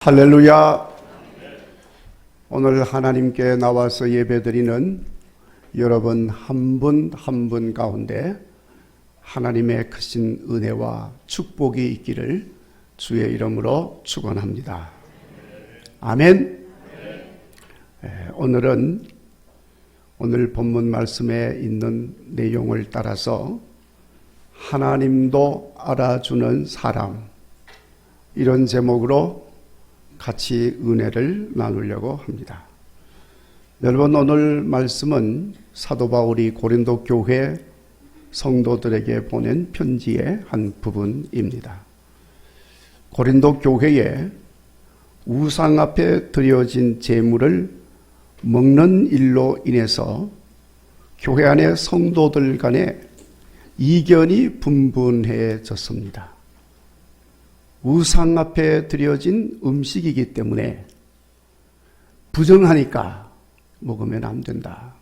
할렐루야. 오늘 하나님께 나와서 예배드리는 여러분 한 분 한 분 가운데 하나님의 크신 은혜와 축복이 있기를 주의 이름으로 축원합니다. 아멘. 오늘은 오늘 본문 말씀에 있는 내용을 따라서 하나님도 알아주는 사람, 이런 제목으로 같이 은혜를 나누려고 합니다. 여러분, 오늘 말씀은 사도 바울이 고린도 교회 성도들에게 보낸 편지의 한 부분입니다. 고린도 교회에 우상 앞에 드려진 제물을 먹는 일로 인해서 교회 안의 성도들 간에 이견이 분분해졌습니다. 우상 앞에 드려진 음식이기 때문에 부정하니까 먹으면 안 된다,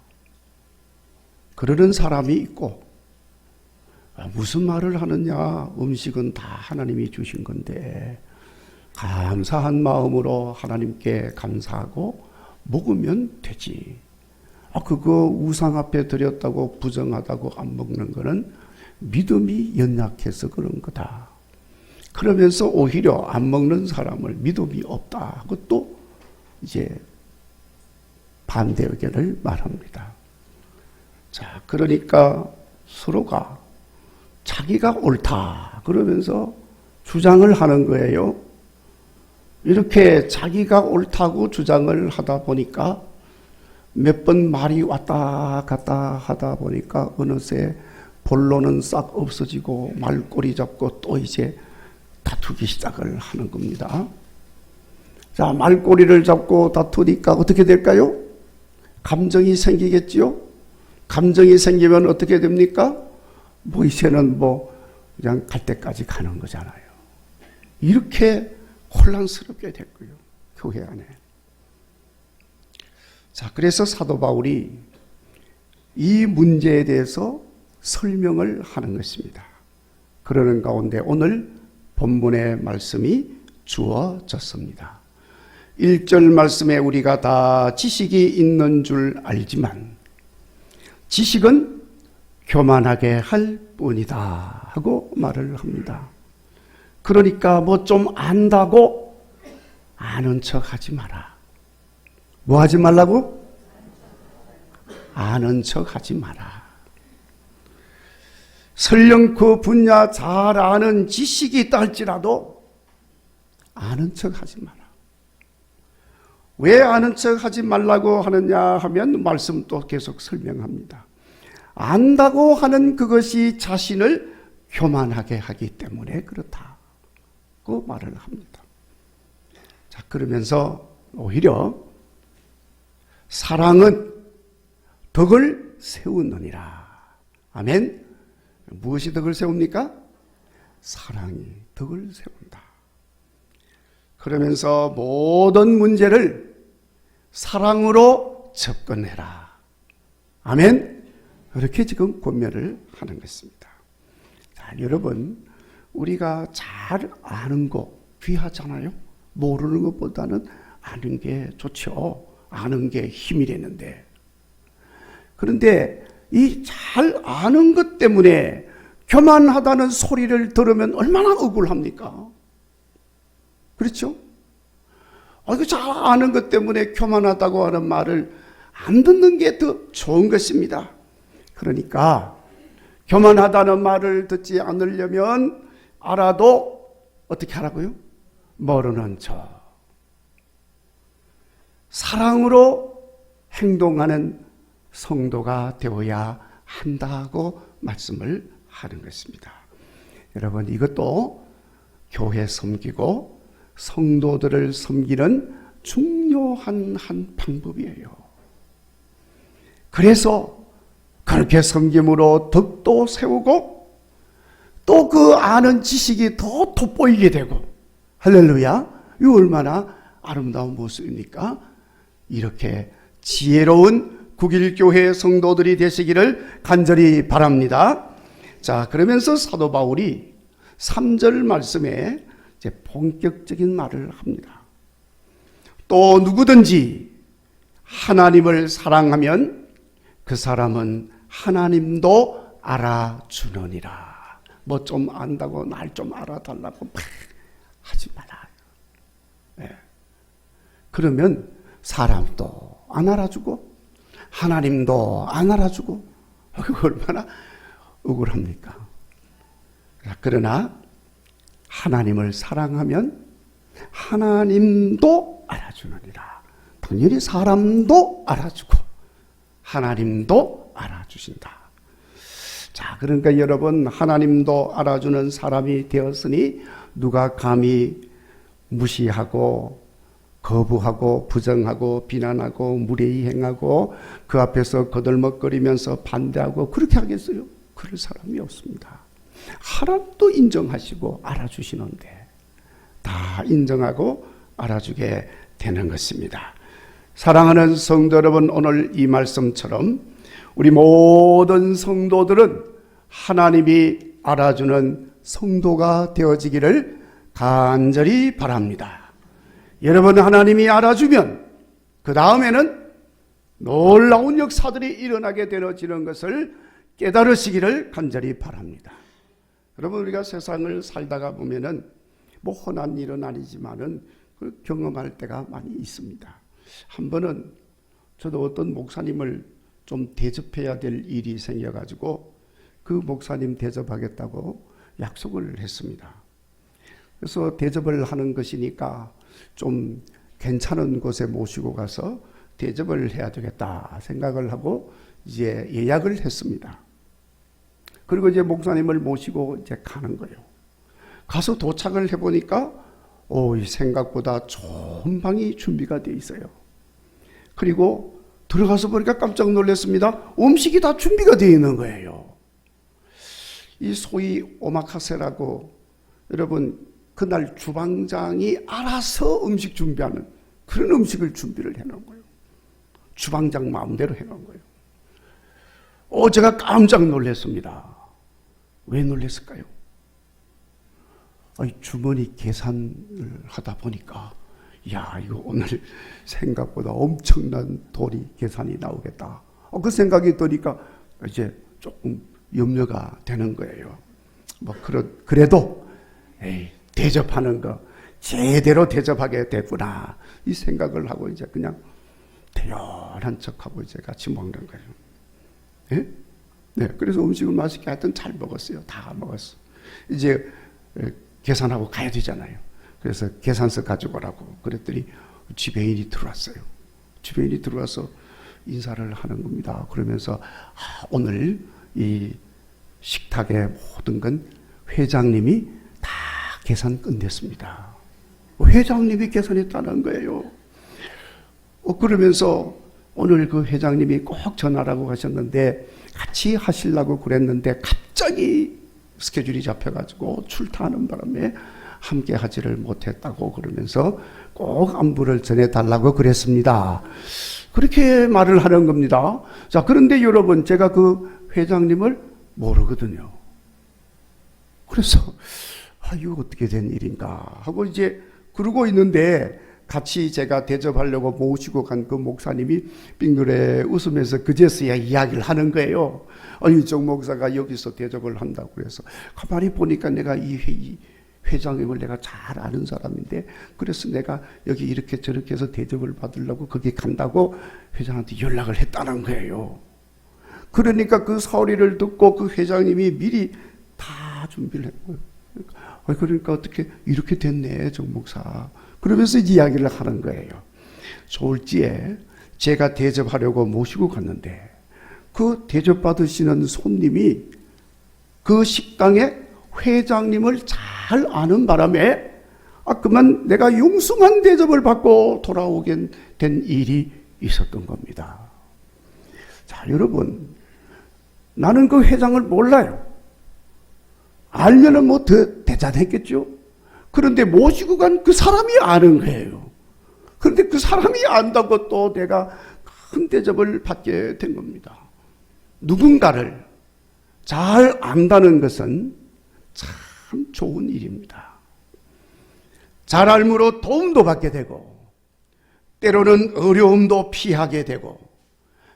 그러는 사람이 있고, 무슨 말을 하느냐, 음식은 다 하나님이 주신 건데 감사한 마음으로 하나님께 감사하고 먹으면 되지, 그거 우상 앞에 드렸다고 부정하다고 안 먹는 거는 믿음이 연약해서 그런 거다, 그러면서 오히려 안 먹는 사람을 믿음이 없다 하고 또 이제 반대 의견을 말합니다. 자, 그러니까 서로가 자기가 옳다 그러면서 주장을 하는 거예요. 이렇게 자기가 옳다고 주장을 하다 보니까 몇 번 말이 왔다 갔다 하다 보니까 어느새 본론은 싹 없어지고 말꼬리 잡고 또 이제 다투기 시작을 하는 겁니다. 자, 말꼬리를 잡고 다투니까 어떻게 될까요? 감정이 생기겠지요? 감정이 생기면 어떻게 됩니까? 이제는 그냥 갈 때까지 가는 거잖아요. 이렇게 혼란스럽게 됐고요, 교회 안에. 자, 그래서 사도 바울이 이 문제에 대해서 설명을 하는 것입니다. 그러는 가운데 오늘 본문의 말씀이 주어졌습니다. 1절 말씀에 우리가 다 지식이 있는 줄 알지만 지식은 교만하게 할 뿐이다 하고 말을 합니다. 그러니까 좀 안다고 아는 척 하지 마라. 뭐 하지 말라고? 아는 척 하지 마라. 설령 그 분야 잘 아는 지식이 있다 할지라도 아는 척 하지 마라. 왜 아는 척 하지 말라고 하느냐 하면 말씀 또 계속 설명합니다. 안다고 하는 그것이 자신을 교만하게 하기 때문에 그렇다고 말을 합니다. 자, 그러면서 오히려 사랑은 덕을 세우느니라. 아멘. 무엇이 덕을 세웁니까? 사랑이 덕을 세운다. 그러면서 모든 문제를 사랑으로 접근해라. 아멘. 그렇게 지금 권면을 하는 것입니다. 자, 여러분, 우리가 잘 아는 거 귀하잖아요. 모르는 것보다는 아는 게 좋죠. 아는 게 힘이 되는데. 그런데 이 잘 아는 것 때문에 교만하다는 소리를 들으면 얼마나 억울합니까? 그렇죠? 이거 잘 아는 것 때문에 교만하다고 하는 말을 안 듣는 게 더 좋은 것입니다. 그러니까 교만하다는 말을 듣지 않으려면 알아도 어떻게 하라고요? 모르는 척. 사랑으로 행동하는 성도가 되어야 한다고 말씀을 하는 것입니다. 여러분, 이것도 교회 섬기고 성도들을 섬기는 중요한 한 방법이에요. 그래서 그렇게 섬김으로 덕도 세우고 또 그 아는 지식이 더 돋보이게 되고, 할렐루야, 이거 얼마나 아름다운 모습입니까? 이렇게 지혜로운 국일교회 성도들이 되시기를 간절히 바랍니다. 자, 그러면서 사도 바울이 3절 말씀에 이제 본격적인 말을 합니다. 또 누구든지 하나님을 사랑하면 그 사람은 하나님도 알아주느니라. 뭐 좀 안다고 날 좀 알아달라고 막 하지 마라. 네. 그러면 사람도 안 알아주고 하나님도 안 알아주고 얼마나 억울합니까? 그러나 하나님을 사랑하면 하나님도 알아주느니라. 당연히 사람도 알아주고 하나님도 알아주신다. 자, 그러니까 여러분, 하나님도 알아주는 사람이 되었으니 누가 감히 무시하고 거부하고 부정하고 비난하고 무례히 행하고 그 앞에서 거들먹거리면서 반대하고 그렇게 하겠어요? 그럴 사람이 없습니다. 하나님도 인정하시고 알아주시는데 다 인정하고 알아주게 되는 것입니다. 사랑하는 성도 여러분, 오늘 이 말씀처럼 우리 모든 성도들은 하나님이 알아주는 성도가 되어지기를 간절히 바랍니다. 여러분, 하나님이 알아주면 그 다음에는 놀라운 역사들이 일어나게 되어지는 것을 깨달으시기를 간절히 바랍니다. 여러분, 우리가 세상을 살다가 보면은 뭐 흔한 일은 아니지만은 그 경험할 때가 많이 있습니다. 한 번은 저도 어떤 목사님을 좀 대접해야 될 일이 생겨가지고 그 목사님 대접하겠다고 약속을 했습니다. 그래서 대접을 하는 것이니까 좀 괜찮은 곳에 모시고 가서 대접을 해야 되겠다 생각을 하고 이제 예약을 했습니다. 그리고 이제 목사님을 모시고 이제 가는 거예요. 가서 도착을 해보니까 생각보다 좋은 방이 준비가 되어 있어요. 그리고 들어가서 보니까 깜짝 놀랐습니다. 음식이 다 준비가 되어 있는 거예요. 이 소위 오마카세라고, 여러분, 그날 주방장이 알아서 음식 준비하는 그런 음식을 준비를 해놓은 거예요. 주방장 마음대로 해놓은 거예요. 제가 깜짝 놀랐습니다. 왜 놀랐을까요? 주머니 계산을 하다 보니까 이거 오늘 생각보다 엄청난 돈이 계산이 나오겠다. 그 생각이 드니까 이제 조금 염려가 되는 거예요. 그래도 대접하는 거 제대로 대접하게 됐구나 이 생각을 하고 이제 그냥 대열한 척하고 이제 같이 먹는 거예요. 예? 네, 그래서 음식을 맛있게 하여튼 잘 먹었어요. 다 먹었어. 이제 계산하고 가야 되잖아요. 그래서 계산서 가져오라고 그랬더니 지배인이 들어왔어요. 지배인이 들어와서 인사를 하는 겁니다. 그러면서 오늘 이 식탁의 모든 건 회장님이 다 계산 끝냈습니다. 회장님이 계산했다는 거예요. 그러면서 오늘 그 회장님이 꼭 전화라고 하셨는데 같이 하시려고 그랬는데 갑자기 스케줄이 잡혀가지고 출타하는 바람에 함께 하지를 못했다고 그러면서 꼭 안부를 전해달라고 그랬습니다. 그렇게 말을 하는 겁니다. 자, 그런데 여러분, 제가 그 회장님을 모르거든요. 그래서 이거 어떻게 된 일인가 하고 이제 그러고 있는데 같이 제가 대접하려고 모시고 간 그 목사님이 빙그레 웃으면서 그제서야 이야기를 하는 거예요. 정 목사가 여기서 대접을 한다고 그래서 가만히 보니까 내가 이 회장님을 내가 잘 아는 사람인데 그래서 내가 여기 이렇게 저렇게 해서 대접을 받으려고 거기 간다고 회장한테 연락을 했다는 거예요. 그러니까 그 소리를 듣고 그 회장님이 미리 다 준비를 했고요. 그러니까 어떻게 이렇게 됐네 정 목사. 그러면서 이야기를 하는 거예요. 졸지에 제가 대접하려고 모시고 갔는데 그 대접받으시는 손님이 그 식당의 회장님을 잘 아는 바람에 그만 내가 융숭한 대접을 받고 돌아오게 된 일이 있었던 겁니다. 자, 여러분, 나는 그 회장을 몰라요. 알면은 뭐 더 대단했겠죠. 그런데 모시고 간 그 사람이 아는 거예요. 그런데 그 사람이 안다고 또 내가 큰 대접을 받게 된 겁니다. 누군가를 잘 안다는 것은 참 좋은 일입니다. 잘 알므로 도움도 받게 되고 때로는 어려움도 피하게 되고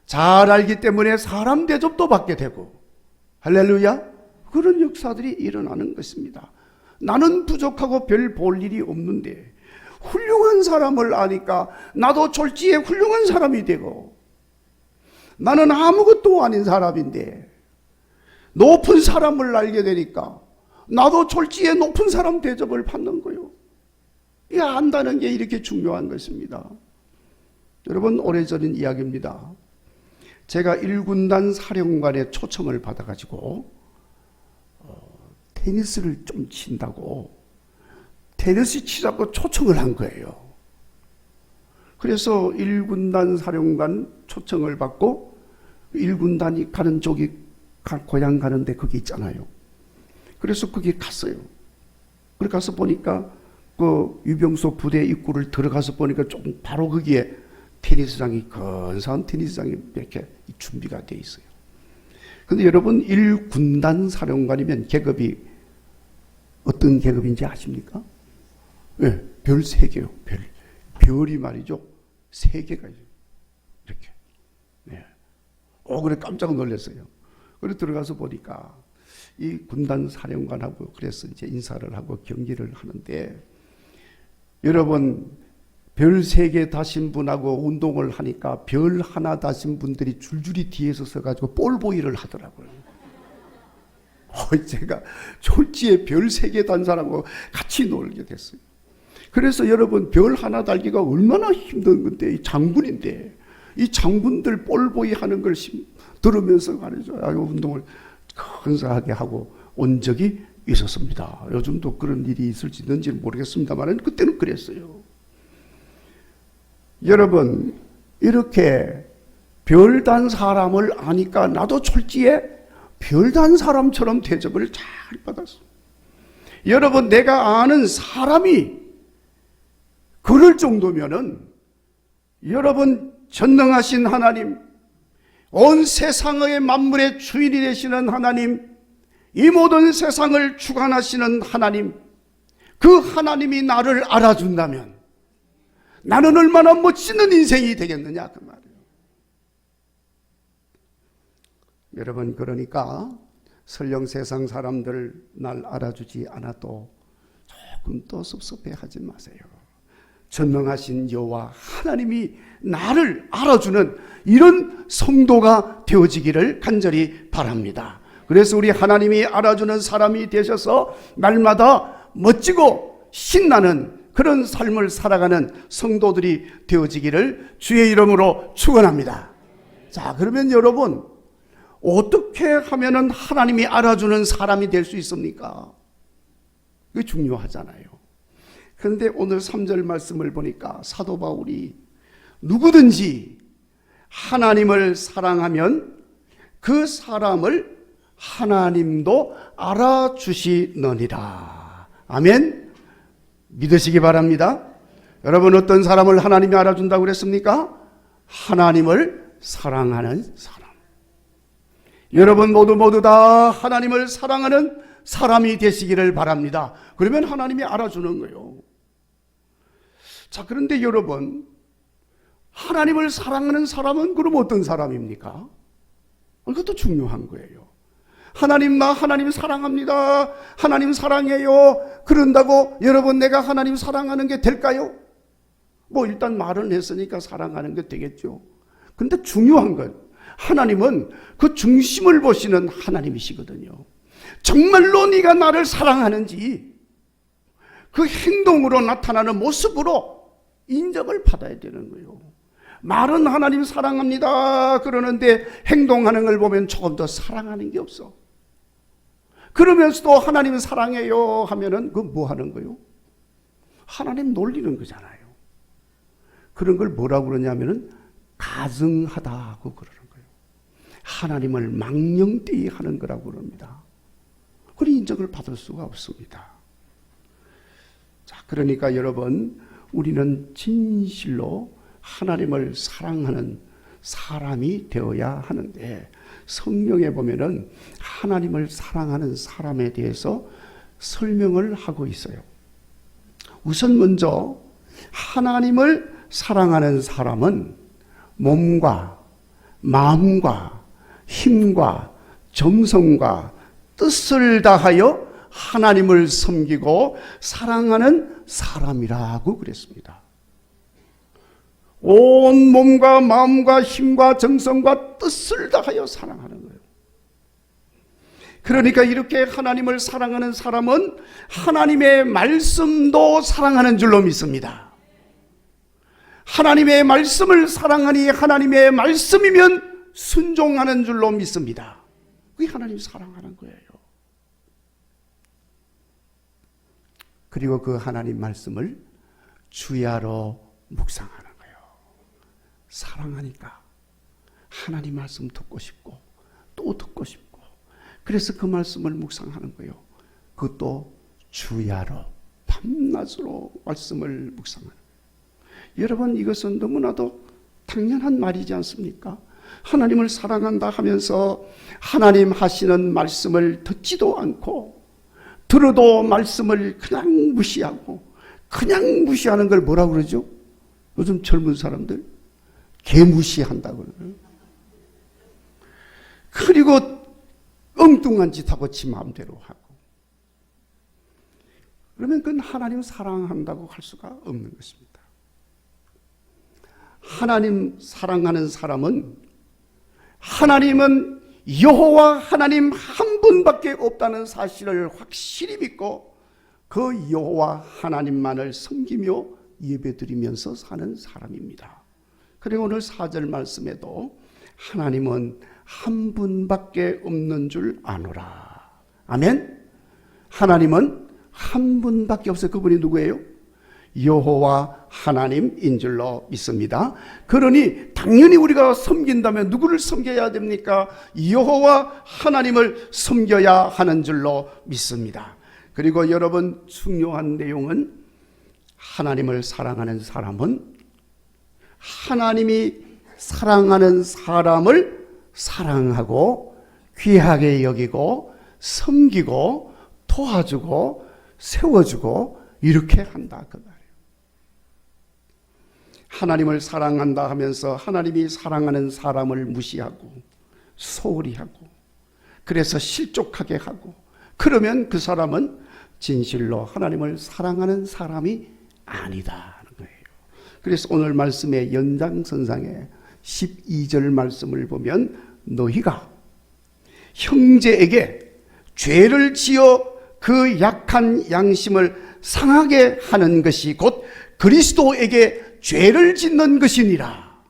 잘 알기 때문에 사람 대접도 받게 되고 할렐루야, 그런 역사들이 일어나는 것입니다. 나는 부족하고 별 볼 일이 없는데 훌륭한 사람을 아니까 나도 졸지에 훌륭한 사람이 되고, 나는 아무것도 아닌 사람인데 높은 사람을 알게 되니까 나도 졸지에 높은 사람 대접을 받는 거요. 이 안다는 게 이렇게 중요한 것입니다. 여러분, 오래전 이야기입니다. 제가 1군단 사령관의 초청을 받아가지고 테니스를 좀 친다고 테니스 치자고 초청을 한 거예요. 그래서 1군단 사령관 초청을 받고 1군단이 가는 쪽이 고향 가는데 거기 있잖아요. 그래서 거기 갔어요. 그래 가서 보니까 그 유병소 부대 입구를 들어가서 보니까 좀 바로 거기에 테니스장이, 근사한 테니스장이 이렇게 준비가 돼 있어요. 근데 여러분, 1군단 사령관이면 계급이 어떤 계급인지 아십니까? 네, 별 3개요. 별이 말이죠. 3개가 이렇게. 네. 그래 깜짝 놀랐어요. 그래 들어가서 보니까 이 군단 사령관하고 그래서 이제 인사를 하고 경기를 하는데, 여러분, 별 3개 다신 분하고 운동을 하니까 별 하나 다신 분들이 줄줄이 뒤에서 서가지고 볼보이를 하더라고요. 제가 졸지에 별 3개 단 사람하고 같이 놀게 됐어요. 그래서 여러분, 별 하나 달기가 얼마나 힘든 건데, 이 장군인데, 이 장군들 볼보이 하는 걸 들으면서 말이죠. 운동을 근사하게 하고 온 적이 있었습니다. 요즘도 그런 일이 있을지 있는지는 모르겠습니다만 그때는 그랬어요. 여러분, 이렇게 별단 사람을 아니까 나도 졸지에 별단 사람처럼 대접을 잘 받았어. 여러분, 내가 아는 사람이 그럴 정도면은, 여러분, 전능하신 하나님, 온 세상의 만물의 주인이 되시는 하나님, 이 모든 세상을 주관하시는 하나님, 그 하나님이 나를 알아준다면 나는 얼마나 멋지는 인생이 되겠느냐, 그 말이에요. 여러분, 그러니까 설령 세상 사람들 날 알아주지 않아도 조금 더 섭섭해하지 마세요. 전능하신 여호와 하나님이 나를 알아주는 이런 성도가 되어지기를 간절히 바랍니다. 그래서 우리 하나님이 알아주는 사람이 되셔서 날마다 멋지고 신나는 그런 삶을 살아가는 성도들이 되어지기를 주의 이름으로 축원합니다. 자, 그러면 여러분, 어떻게 하면은 하나님이 알아주는 사람이 될 수 있습니까? 그게 중요하잖아요. 그런데 오늘 3절 말씀을 보니까 사도 바울이 누구든지 하나님을 사랑하면 그 사람을 하나님도 알아주시느니라. 아멘. 믿으시기 바랍니다. 여러분, 어떤 사람을 하나님이 알아준다고 그랬습니까? 하나님을 사랑하는 사람. 여러분 모두 다 하나님을 사랑하는 사람이 되시기를 바랍니다. 그러면 하나님이 알아주는 거예요. 자, 그런데 여러분, 하나님을 사랑하는 사람은 그럼 어떤 사람입니까? 이것도 중요한 거예요. 하나님, 나 하나님 사랑합니다. 하나님 사랑해요. 그런다고 여러분, 내가 하나님 사랑하는 게 될까요? 뭐 일단 말은 했으니까 사랑하는 게 되겠죠. 근데 중요한 건, 하나님은 그 중심을 보시는 하나님이시거든요. 정말로 네가 나를 사랑하는지 그 행동으로 나타나는 모습으로 인정을 받아야 되는 거예요. 말은 하나님 사랑합니다 그러는데 행동하는 걸 보면 조금 더 사랑하는 게 없어. 그러면서도 하나님 사랑해요 하면은 그건 뭐 하는 거예요? 하나님 놀리는 거잖아요. 그런 걸 뭐라고 그러냐면은 가증하다고 그러는 거예요. 하나님을 망령되이 하는 거라고 그럽니다. 그런 인정을 받을 수가 없습니다. 자, 그러니까 여러분, 우리는 진실로 하나님을 사랑하는 사람이 되어야 하는데, 성경에 보면은 하나님을 사랑하는 사람에 대해서 설명을 하고 있어요. 우선 먼저 하나님을 사랑하는 사람은 몸과 마음과 힘과 정성과 뜻을 다하여 하나님을 섬기고 사랑하는 사람이라고 그랬습니다. 온 몸과 마음과 힘과 정성과 뜻을 다하여 사랑하는 거예요. 그러니까 이렇게 하나님을 사랑하는 사람은 하나님의 말씀도 사랑하는 줄로 믿습니다. 하나님의 말씀을 사랑하니 하나님의 말씀이면 순종하는 줄로 믿습니다. 그게 하나님 사랑하는 거예요. 그리고 그 하나님 말씀을 주야로 묵상하는 거예요. 사랑하니까 하나님 말씀 듣고 싶고 또 듣고 싶고, 그래서 그 말씀을 묵상하는 거예요. 그것도 주야로 밤낮으로 말씀을 묵상하는 거예요. 여러분, 이것은 너무나도 당연한 말이지 않습니까? 하나님을 사랑한다 하면서 하나님 하시는 말씀을 듣지도 않고, 들어도 말씀을 그냥 무시하고, 그냥 무시하는 걸 뭐라고 그러죠? 요즘 젊은 사람들 개무시한다고 그래요. 그리고 엉뚱한 짓 하고 지 마음대로 하고. 그러면 그건 하나님 사랑한다고 할 수가 없는 것입니다. 하나님 사랑하는 사람은, 하나님은 여호와 하나님 한 분밖에 없다는 사실을 확실히 믿고 그 여호와 하나님만을 섬기며 예배드리면서 사는 사람입니다. 그리고 오늘 4절 말씀에도 하나님은 한 분밖에 없는 줄 아노라. 아멘. 하나님은 한 분밖에 없어요. 그분이 누구예요? 여호와 하나님인 줄로 믿습니다. 그러니 당연히 우리가 섬긴다면 누구를 섬겨야 됩니까? 여호와 하나님을 섬겨야 하는 줄로 믿습니다. 그리고 여러분, 중요한 내용은 하나님을 사랑하는 사람은 하나님이 사랑하는 사람을 사랑하고 귀하게 여기고 섬기고 도와주고 세워주고 이렇게 한다 그 말이에요. 하나님을 사랑한다 하면서 하나님이 사랑하는 사람을 무시하고 소홀히 하고, 그래서 실족하게 하고, 그러면 그 사람은 진실로 하나님을 사랑하는 사람이 아니다는 거예요. 그래서 오늘 말씀의 연장선상에 12절 말씀을 보면 너희가 형제에게 죄를 지어 그 약한 양심을 상하게 하는 것이 곧 그리스도에게 죄를 짓는 것이니라,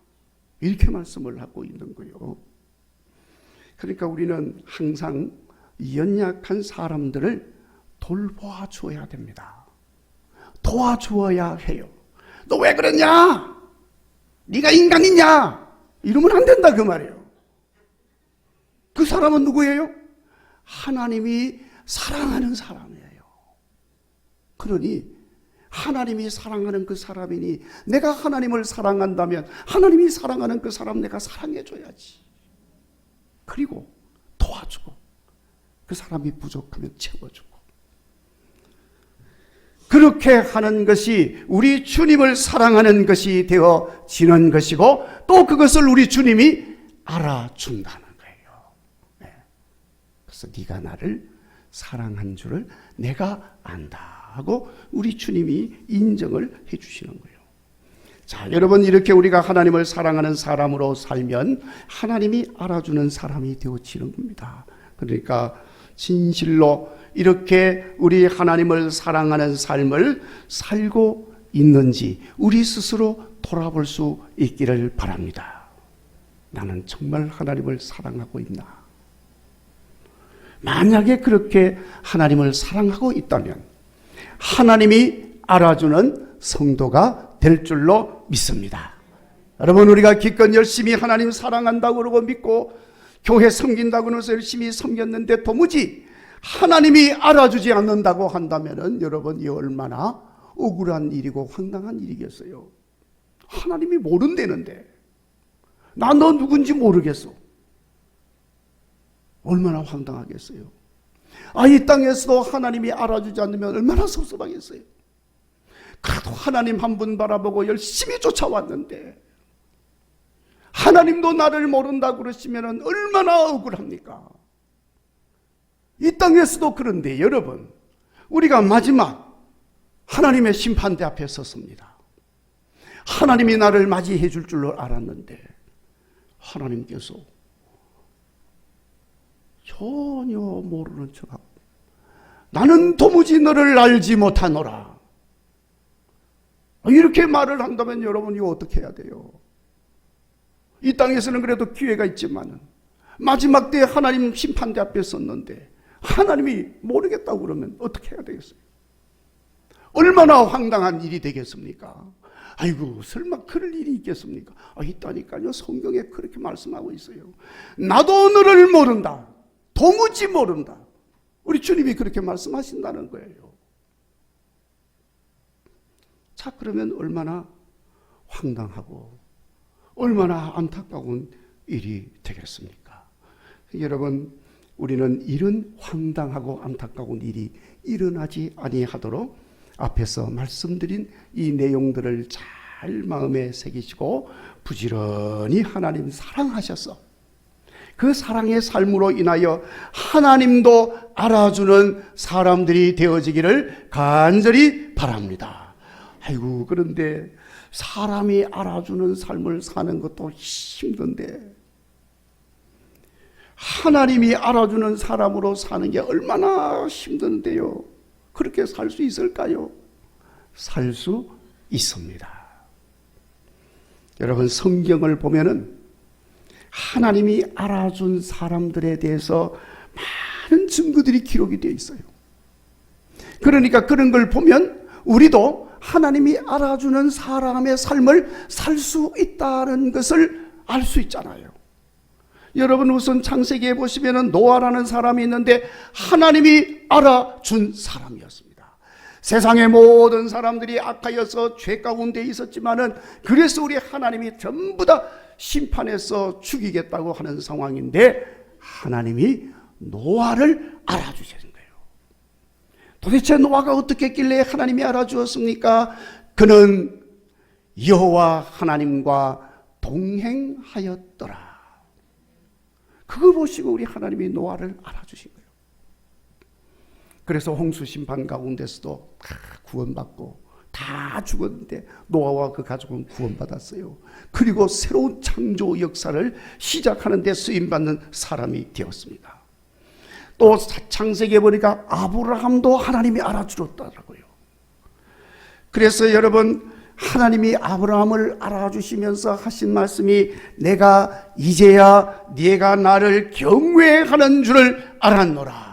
이렇게 말씀을 하고 있는 거예요. 그러니까 우리는 항상 연약한 사람들을 돌보아 주어야 됩니다. 도와주어야 해요. 너 왜 그러냐? 네가 인간이냐? 이러면 안 된다 그 말이에요. 그 사람은 누구예요? 하나님이 사랑하는 사람이에요. 그러니 하나님이 사랑하는 그 사람이니 내가 하나님을 사랑한다면 하나님이 사랑하는 그 사람 내가 사랑해줘야지. 그리고 도와주고, 그 사람이 부족하면 채워주고, 그렇게 하는 것이 우리 주님을 사랑하는 것이 되어지는 것이고, 또 그것을 우리 주님이 알아준다는 거예요. 네. 그래서 네가 나를 사랑한 줄을 내가 안다 하고 우리 주님이 인정을 해주시는 거예요. 자, 여러분, 이렇게 우리가 하나님을 사랑하는 사람으로 살면 하나님이 알아주는 사람이 되어지는 겁니다. 그러니까 진실로 이렇게 우리 하나님을 사랑하는 삶을 살고 있는지 우리 스스로 돌아볼 수 있기를 바랍니다. 나는 정말 하나님을 사랑하고 있나? 만약에 그렇게 하나님을 사랑하고 있다면 하나님이 알아주는 성도가 될 줄로 믿습니다. 여러분, 우리가 기껏 열심히 하나님 사랑한다고 그러고 믿고 교회 섬긴다고 해서 열심히 섬겼는데 도무지 하나님이 알아주지 않는다고 한다면 여러분, 이 얼마나 억울한 일이고 황당한 일이겠어요. 하나님이 모른다는데 나 너 누군지 모르겠어. 얼마나 황당하겠어요. 이 땅에서도 하나님이 알아주지 않으면 얼마나 섭섭하겠어요. 그래도 하나님 한 분 바라보고 열심히 쫓아왔는데 하나님도 나를 모른다 그러시면 얼마나 억울합니까? 이 땅에서도 그런데 여러분, 우리가 마지막 하나님의 심판대 앞에 섰습니다. 하나님이 나를 맞이해 줄 줄로 알았는데 하나님께서 전혀 모르는 척하고 나는 도무지 너를 알지 못하노라. 이렇게 말을 한다면 여러분 이거 어떻게 해야 돼요? 이 땅에서는 그래도 기회가 있지만 마지막 때 하나님 심판대 앞에 섰는데 하나님이 모르겠다고 그러면 어떻게 해야 되겠어요? 얼마나 황당한 일이 되겠습니까? 아이고 설마 그럴 일이 있겠습니까? 있다니까요. 성경에 그렇게 말씀하고 있어요. 나도 너를 모른다. 도무지 모른다. 우리 주님이 그렇게 말씀하신다는 거예요. 자, 그러면 얼마나 황당하고 얼마나 안타까운 일이 되겠습니까? 여러분, 우리는 이런 황당하고 안타까운 일이 일어나지 아니하도록 앞에서 말씀드린 이 내용들을 잘 마음에 새기시고 부지런히 하나님 사랑하셔서 그 사랑의 삶으로 인하여 하나님도 알아주는 사람들이 되어지기를 간절히 바랍니다. 아이고, 그런데 사람이 알아주는 삶을 사는 것도 힘든데 하나님이 알아주는 사람으로 사는 게 얼마나 힘든데요. 그렇게 살 수 있을까요? 살 수 있습니다. 여러분, 성경을 보면은 하나님이 알아준 사람들에 대해서 많은 증거들이 기록이 되어 있어요. 그러니까 그런 걸 보면 우리도 하나님이 알아주는 사람의 삶을 살 수 있다는 것을 알 수 있잖아요. 여러분, 우선 창세기에 보시면 노아라는 사람이 있는데 하나님이 알아준 사람이었습니다. 세상의 모든 사람들이 악하여서 죄 가운데 있었지만은 그래서 우리 하나님이 전부 다 심판해서 죽이겠다고 하는 상황인데 하나님이 노아를 알아주시는 거예요. 도대체 노아가 어떻게 했길래 하나님이 알아주었습니까? 그는 여호와 하나님과 동행하였더라. 그거 보시고 우리 하나님이 노아를 알아주신 거예요. 그래서 홍수 심판 가운데서도 다 구원받고 다 죽었는데 노아와 그 가족은 구원받았어요. 그리고 새로운 창조 역사를 시작하는 데 쓰임받는 사람이 되었습니다. 또 창세기에 보니까 아브라함도 하나님이 알아주었더라고요. 그래서 여러분, 하나님이 아브라함을 알아주시면서 하신 말씀이 내가 이제야 네가 나를 경외하는 줄을 알았노라.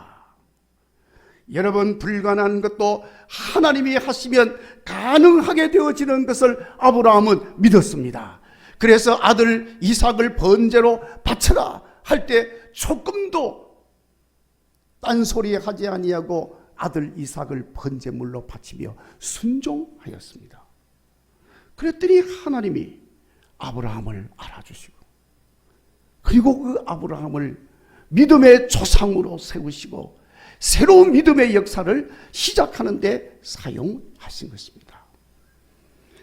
여러분, 불가능한 것도 하나님이 하시면 가능하게 되어지는 것을 아브라함은 믿었습니다. 그래서 아들 이삭을 번제로 바쳐라 할 때 조금도 딴소리 하지 아니하고 아들 이삭을 번제물로 바치며 순종하였습니다. 그랬더니 하나님이 아브라함을 알아주시고 그리고 그 아브라함을 믿음의 조상으로 세우시고 새로운 믿음의 역사를 시작하는 데 사용하신 것입니다.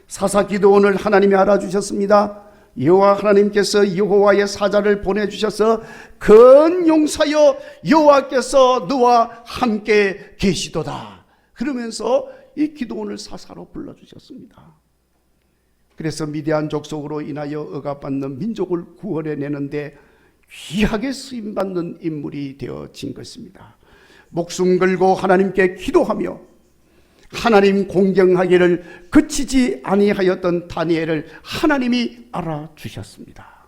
사사 기드온을 하나님이 알아주셨습니다. 여호와 하나님께서 여호와의 사자를 보내주셔서 큰 용사여 여호와께서 너와 함께 계시도다 그러면서 이 기드온을 사사로 불러주셨습니다. 그래서 미디안 족속으로 인하여 억압받는 민족을 구원해내는데 귀하게 쓰임받는 인물이 되어진 것입니다. 목숨 걸고 하나님께 기도하며 하나님 공경하기를 그치지 아니하였던 다니엘을 하나님이 알아주셨습니다.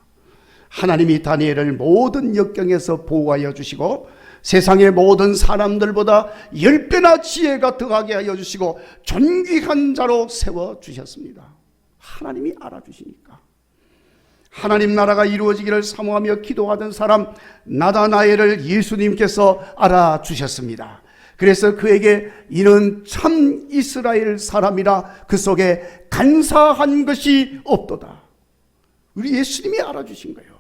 하나님이 다니엘을 모든 역경에서 보호하여 주시고 세상의 모든 사람들보다 10배나 지혜가 더하게 하여 주시고 존귀한 자로 세워주셨습니다. 하나님이 알아주시니까 하나님 나라가 이루어지기를 사모하며 기도하던 사람 나다나엘을 예수님께서 알아주셨습니다. 그래서 그에게 이는 참 이스라엘 사람이라 그 속에 간사한 것이 없도다. 우리 예수님이 알아주신 거예요.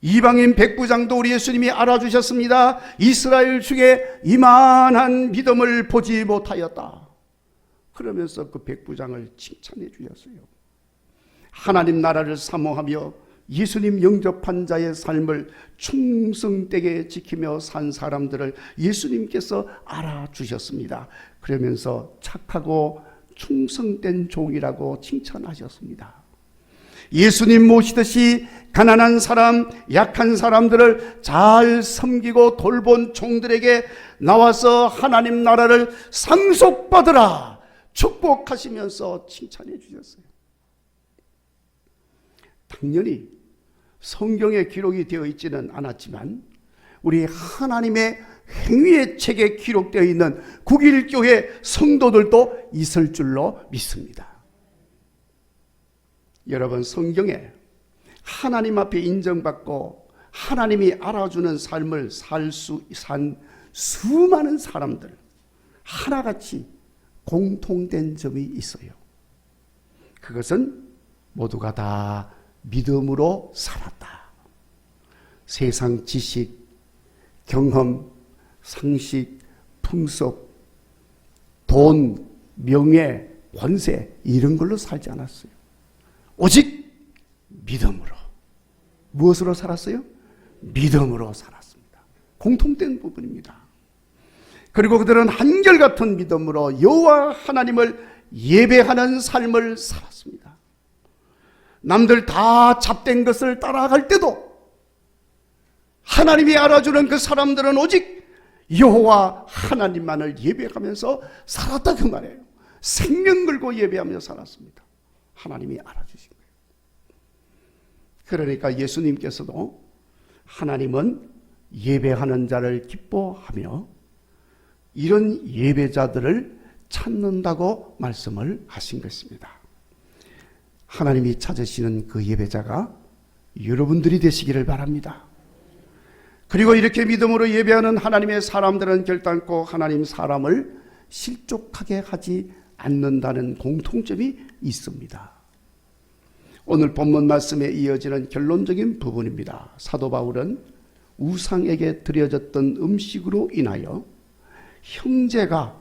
이방인 백부장도 우리 예수님이 알아주셨습니다. 이스라엘 중에 이만한 믿음을 보지 못하였다. 그러면서 그 백부장을 칭찬해 주셨어요. 하나님 나라를 사모하며 예수님 영접한 자의 삶을 충성되게 지키며 산 사람들을 예수님께서 알아주셨습니다. 그러면서 착하고 충성된 종이라고 칭찬하셨습니다. 예수님 모시듯이 가난한 사람, 약한 사람들을 잘 섬기고 돌본 종들에게 나와서 하나님 나라를 상속받으라 축복하시면서 칭찬해 주셨어요. 당연히 성경에 기록이 되어 있지는 않았지만 우리 하나님의 행위의 책에 기록되어 있는 국일교회 성도들도 있을 줄로 믿습니다. 여러분, 성경에 하나님 앞에 인정받고 하나님이 알아주는 삶을 산 수많은 사람들 하나같이 공통된 점이 있어요. 그것은 모두가 다 믿음으로 살았다. 세상 지식, 경험, 상식, 풍속, 돈, 명예, 권세 이런 걸로 살지 않았어요. 오직 믿음으로. 무엇으로 살았어요? 믿음으로 살았습니다. 공통된 부분입니다. 그리고 그들은 한결같은 믿음으로 여호와 하나님을 예배하는 삶을 살았습니다. 남들 다 잡된 것을 따라갈 때도 하나님이 알아주는 그 사람들은 오직 여호와 하나님만을 예배하면서 살았다 그 말이에요. 생명 걸고 예배하며 살았습니다. 하나님이 알아주신 거예요. 그러니까 예수님께서도 하나님은 예배하는 자를 기뻐하며 이런 예배자들을 찾는다고 말씀을 하신 것입니다. 하나님이 찾으시는 그 예배자가 여러분들이 되시기를 바랍니다. 그리고 이렇게 믿음으로 예배하는 하나님의 사람들은 결단코 하나님 사람을 실족하게 하지 않는다는 공통점이 있습니다. 오늘 본문 말씀에 이어지는 결론적인 부분입니다. 사도 바울은 우상에게 드려졌던 음식으로 인하여 형제가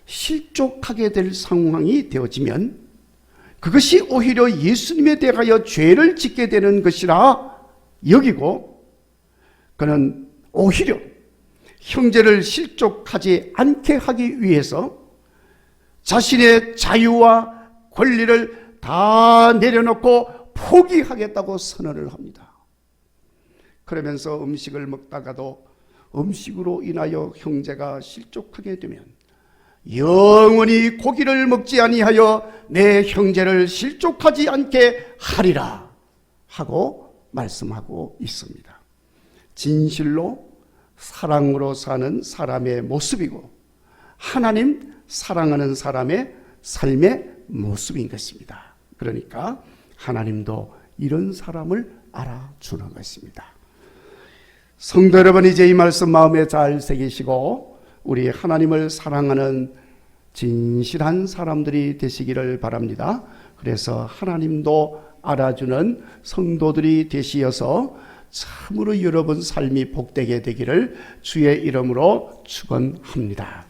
실족하게 될 상황이 되어지면 그것이 오히려 예수님에 대하여 죄를 짓게 되는 것이라 여기고 그는 오히려 형제를 실족하지 않게 하기 위해서 자신의 자유와 권리를 다 내려놓고 포기하겠다고 선언을 합니다. 그러면서 음식을 먹다가도 음식으로 인하여 형제가 실족하게 되면 영원히 고기를 먹지 아니하여 내 형제를 실족하지 않게 하리라 하고 말씀하고 있습니다. 진실로 사랑으로 사는 사람의 모습이고 하나님 사랑하는 사람의 삶의 모습인 것입니다. 그러니까 하나님도 이런 사람을 알아주는 것입니다. 성도 여러분, 이제 이 말씀 마음에 잘 새기시고 우리 하나님을 사랑하는 진실한 사람들이 되시기를 바랍니다. 그래서 하나님도 알아주는 성도들이 되시어서 참으로 여러분 삶이 복되게 되기를 주의 이름으로 축원합니다.